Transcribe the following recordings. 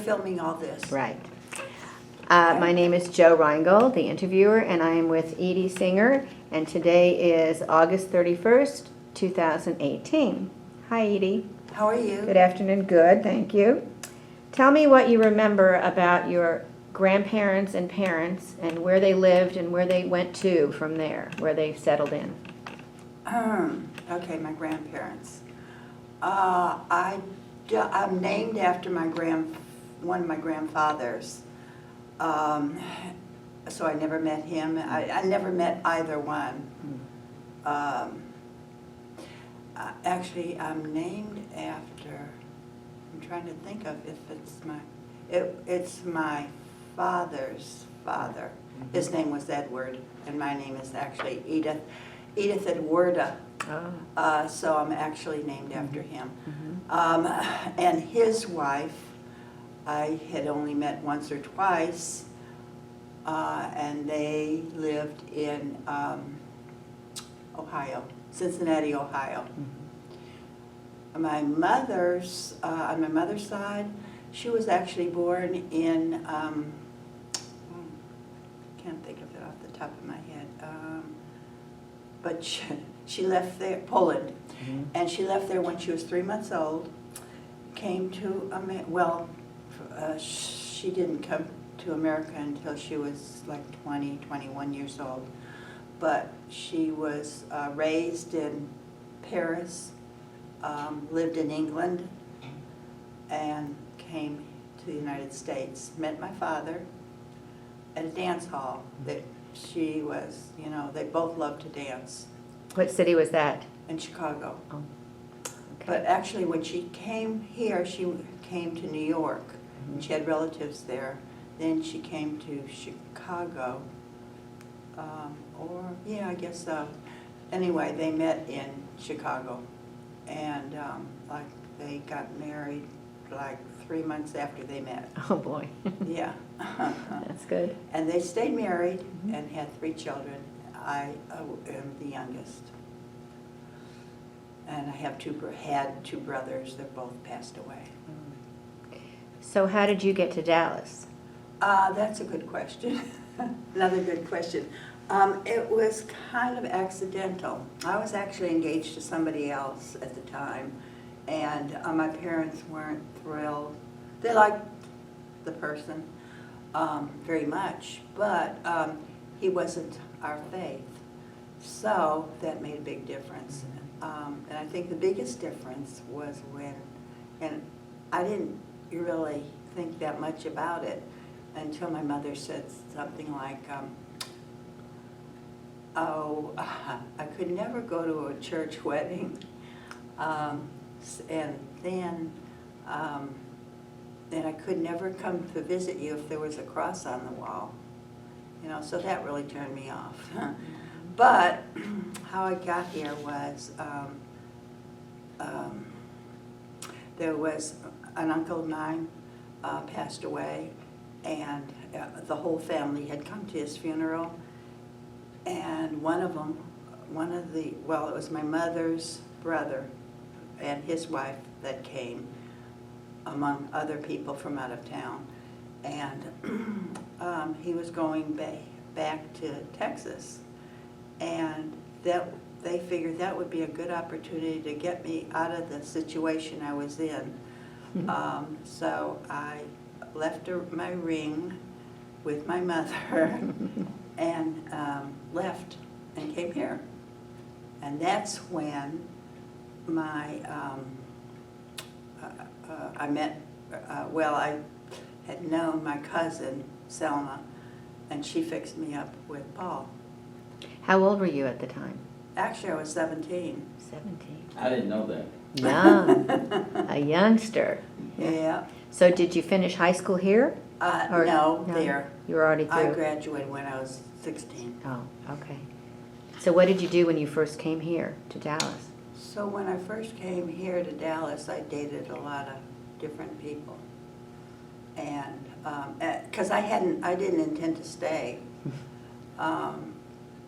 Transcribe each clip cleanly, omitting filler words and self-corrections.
Filming all this. Right. My name is Jo Reingold, the interviewer, and I am with Edie Singer, and today is August 31st, 2018. Hi, Edie. How are you? Good afternoon. Good, thank you. Tell me what you remember about your grandparents and parents and where they lived and where they went to from there, where they settled in. Okay, my grandparents. I'm named after one of my grandfathers. So I never met him. I never met either one. Actually, I'm named after, I'm trying to think of if it's my father's father. His name was Edward, and my name is actually Edith Edwarda. Oh. So I'm actually named after him. And his wife, I had only met once or twice, and they lived in Ohio, Cincinnati, Ohio. On my mother's side, she was actually born in, can't think of it off the top of my head, but she left there, Poland, and she left there when she was 3 months old, came to, she didn't come to America until she was like 20, 21 years old, but she was raised in Paris, lived in England, and came to the United States. Met my father at a dance hall that she was, they both loved to dance. What city was that? In Chicago. Oh. Okay. But actually when she came here, she came to New York. And she had relatives there. Then she came to Chicago, I guess so. Anyway, they met in Chicago, and they got married like 3 months after they met. Oh boy. Yeah. That's good. And they stayed married and had 3 children. I am the youngest. And I had 2 brothers that both passed away. So how did you get to Dallas? That's a good question. Another good question. It was kind of accidental. I was actually engaged to somebody else at the time, and my parents weren't thrilled. They liked the person very much, but he wasn't our faith. So that made a big difference. And I think the biggest difference was and I didn't really think that much about it until my mother said something like, I could never go to a church wedding, and then I could never come to visit you if there was a cross on the wall. So that really turned me off. But how I got here was, there was an uncle of mine passed away, and the whole family had come to his funeral. And it was my mother's brother and his wife that came, among other people from out of town. And he was going back to Texas. And they figured that would be a good opportunity to get me out of the situation I was in. So I left my ring with my mother and left and came here. And that's when I had known my cousin, Selma, and she fixed me up with Paul. How old were you at the time? Actually, I was 17. 17. I didn't know that. Young. A youngster. Yeah. So did you finish high school here? No, there. You were already through? I graduated when I was 16. Oh, okay. So what did you do when you first came here to Dallas? So when I first came here to Dallas, I dated a lot of different people. And, because I didn't intend to stay.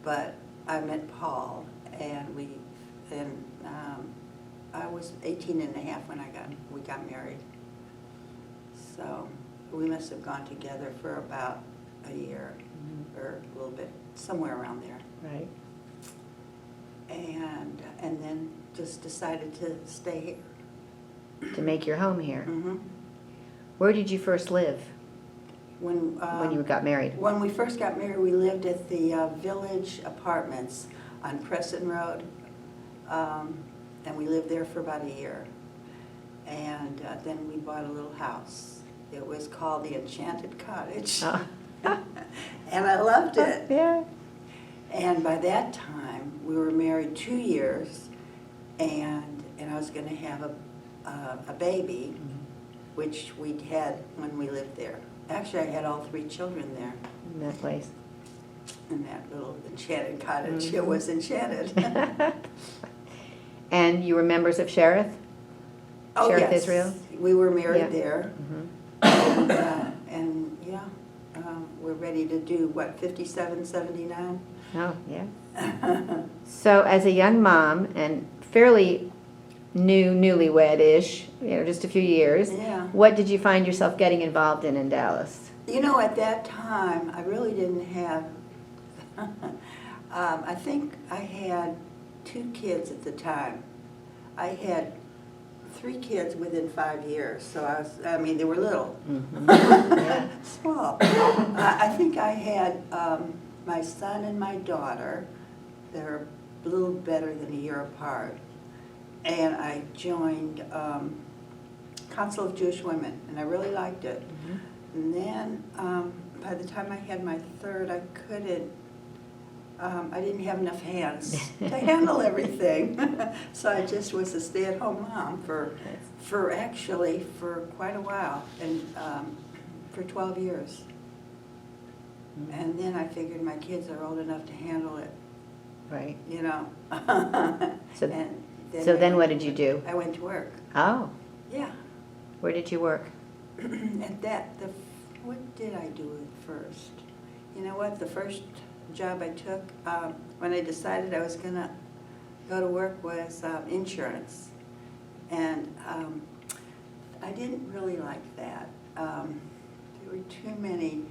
But I met Paul, and I was 18 and a half when we got married. So we must have gone together for about a year or a little bit, somewhere around there. Right. And then just decided to stay To make your home here. here. Where did you first live When you got married? When we first got married, we lived at the Village Apartments on Crescent Road, and we lived there for about a year. And then we bought a little house. It was called the Enchanted Cottage, Oh. and I loved it. Yeah. And by that time, we were married 2 years, and I was going to have a baby, which we'd had when we lived there. Actually, I had all 3 children there. In that place. In that little enchanted cottage. It was enchanted. And you were members of Sheriff? Oh, Sheriff yes. Israel? We were married Yeah. there. And yeah, we're ready to do, what, 57, 79? Oh, yeah. So as a young mom and fairly newlywed-ish, just a few years, Yeah. what did you find yourself getting involved in Dallas? You know, at that time, I really didn't have, I think I had 2 kids at the time. I had 3 kids within 5 years, so they were little. Yeah. Small. I think I had my son and my daughter. They're a little better than a year apart. And I joined Council of Jewish Women, and I really liked it. And then, by the time I had my 3rd, I didn't have enough hands to handle everything. So I just was a stay-at-home mom for quite a while, and for 12 years. And then I figured my kids are old enough to handle it, Right. you know. So then what did you do? I went to work. Oh, Yeah. where did you work? What did I do at first? You know what, the first job I took, when I decided I was gonna go to work, was insurance. And I didn't really like that. There were too many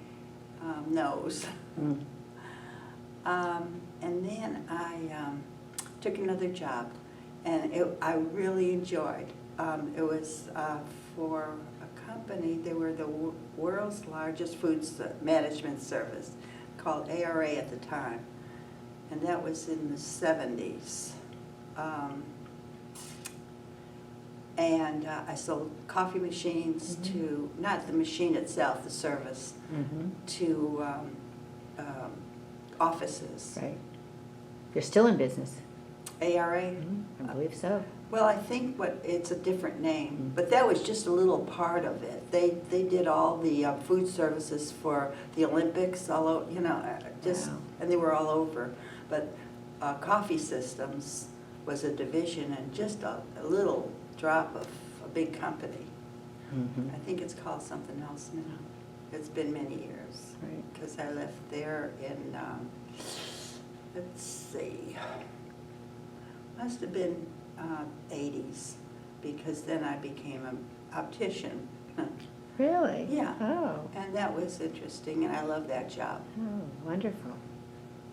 no's. And then I took another job, and I really enjoyed. It was for a company. They were the world's largest food management service, called ARA at the time, and that was in the 70s. And I sold coffee machines to, not the machine itself, the service, to offices. Right. You're still in business? ARA? I believe so. Well, I think it's a different name, but that was just a little part of it. They did all the food services for the Olympics, all over, Wow. and they were all over. But Coffee Systems was a division and just a little drop of a big company. I think it's called something else now. It's been many years. Right. Because I left there in, let's see, must have been 80s, because then I became an optician. Really? Yeah. Oh. And that was interesting, and I love that job. Oh, wonderful.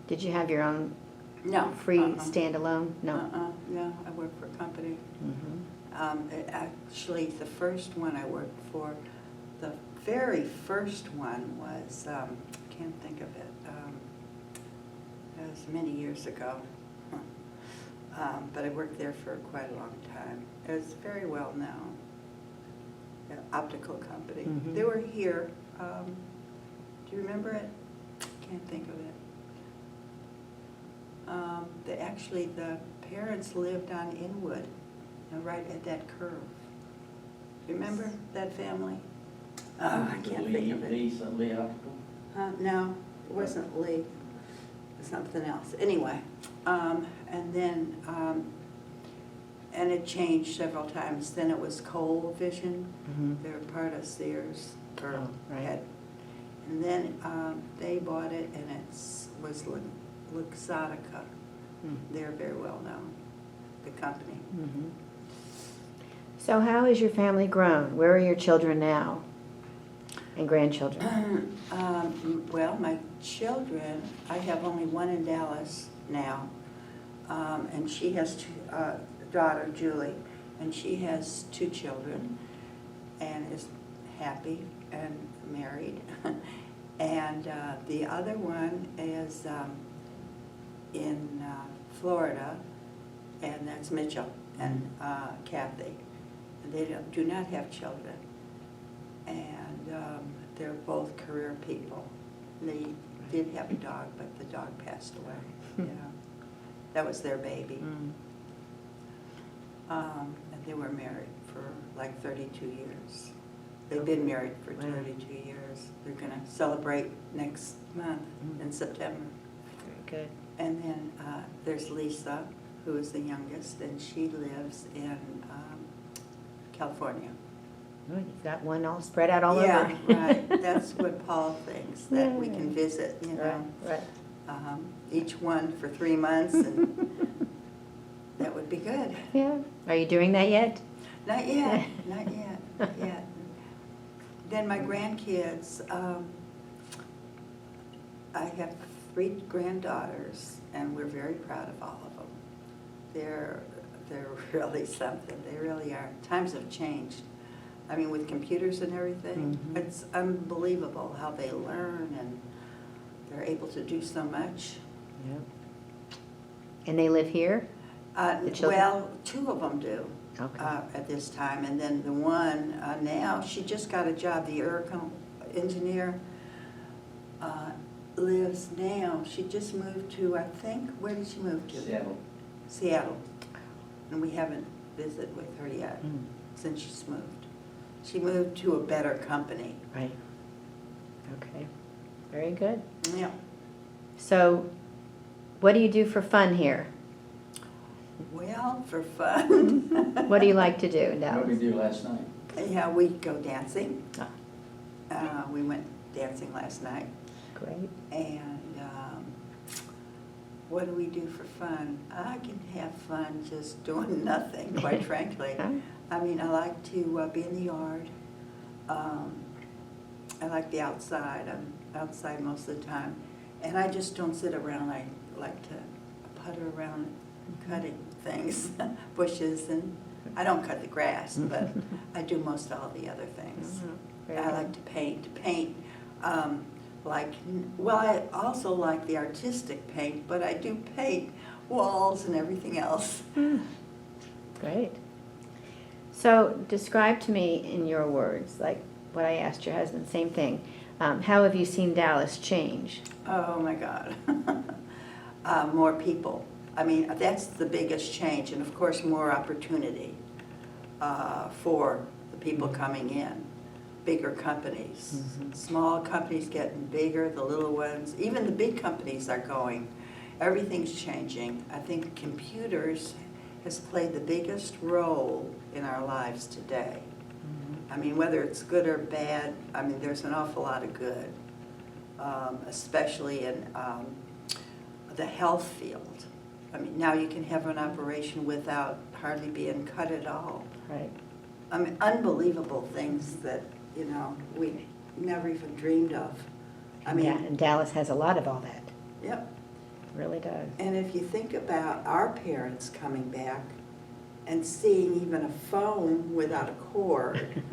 Did you have your own No. free standalone? No. No, I worked for a company. Actually, the first one I worked for, the very first one was, can't think of it, it was many years ago. But I worked there for quite a long time. It was very well known, optical company. They were here. Do you remember it? Can't think of it. Actually, the parents lived on Inwood, right at that curve. Remember that family? I can't think of it. Lee Optical? No, it wasn't Lee. It was something else. Anyway, and then, and it changed several times. Then it was Cole Vision. They were part of Sears. Oh, right. And then they bought it, and it was Luxottica. They're very well known, the company. So how has your family grown? Where are your children now? and grandchildren? Well, my children, I have only one in Dallas now, and she has a daughter, Julie, and she has 2 children and is happy and married. And the other one is in Florida, and that's Mitchell and Kathy. They do not have children, and they're both career people. They did have a dog, but the dog passed away. You know, that was their baby. And they were married for like 32 years. They've been married for 32 years. They're going to celebrate next month in September. Very good. And then there's Lisa, who is the youngest, and she lives in California. Oh, you've got one all spread out all Yeah, over. right. That's what Paul thinks, that we can visit, you know. Right. Each one for 3 months, and that would be good. Yeah. Are you doing that yet? Not yet, not yet, not yet. Then my grandkids, I have 3 granddaughters, and we're very proud of all of them. They're really something. They really are. Times have changed. I mean, with computers and everything, it's unbelievable how they learn, and they're able to do so much. Yep. And they live here? The children? Well, 2 of them do. Okay. At this time, and then the one now, she just got a job, the engineer lives now, she just moved to, I think, where did she move to? Seattle. And we haven't visited with her yet since she's moved. She moved to a better company. Right. Okay. Very good. Yeah. So, what do you do for fun here? Well, for fun. What do you like to do in What did Dallas? we do last night? Yeah, we go dancing. Ah. We went dancing last night. Great. And what do we do for fun? I can have fun just doing nothing, quite frankly. Huh? I mean, I like to be in the yard. I like the outside. I'm outside most of the time. And I just don't sit around. I like to putter around cutting things, bushes, and I don't cut the grass, but I do most all the other things. Very I good. like to paint. I also like the artistic paint, but I do paint walls and everything else. Great. So, describe to me in your words, like what I asked your husband, same thing. How have you seen Dallas change? Oh my God. More people. I mean, that's the biggest change, and of course more opportunity for the people coming in. Bigger companies. Small companies getting bigger, the little ones, even the big companies are going. Everything's changing. I think computers has played the biggest role in our lives today. I mean, whether it's good or bad, I mean, there's an awful lot of good, especially in the health field. I mean, now you can have an operation without hardly being cut at all. Right. I mean, unbelievable things that, you know, we never even dreamed of. I mean, yeah, and Dallas has a lot of all that. Yep. It really does. And if you think about our parents coming back and seeing even a phone without a cord,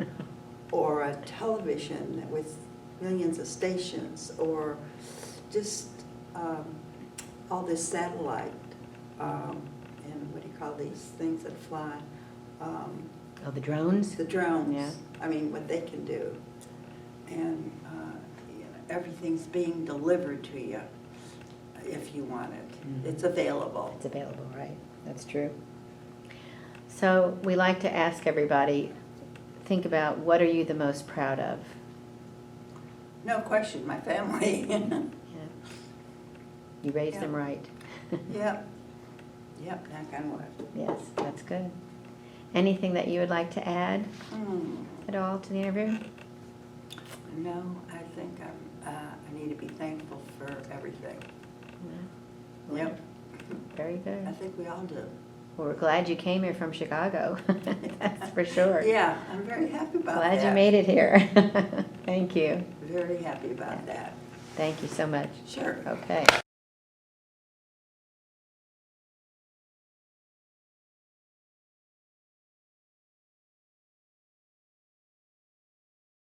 or a television with millions of stations, or just all this satellite, and what do you call these things that fly? Oh, the drones? The drones. Yeah. I mean, what they can do. And you know, everything's being delivered to you if you want it. It's available. It's available, right? That's true. So we like to ask everybody, think about what are you the most proud of? No question, my family. Yeah. You raised Yeah. them right. Yep. Yep, knock on wood. Yes, that's good. Anything that you would like to add at all to the interview? No, I think I need to be thankful for everything. Yeah. Yep. Very good. I think we all do. Well, we're glad you came here from Chicago. That's for sure. Yeah, I'm very happy about that. Glad you made it here. Thank you. Very happy about that. Thank you so much. Sure. Okay.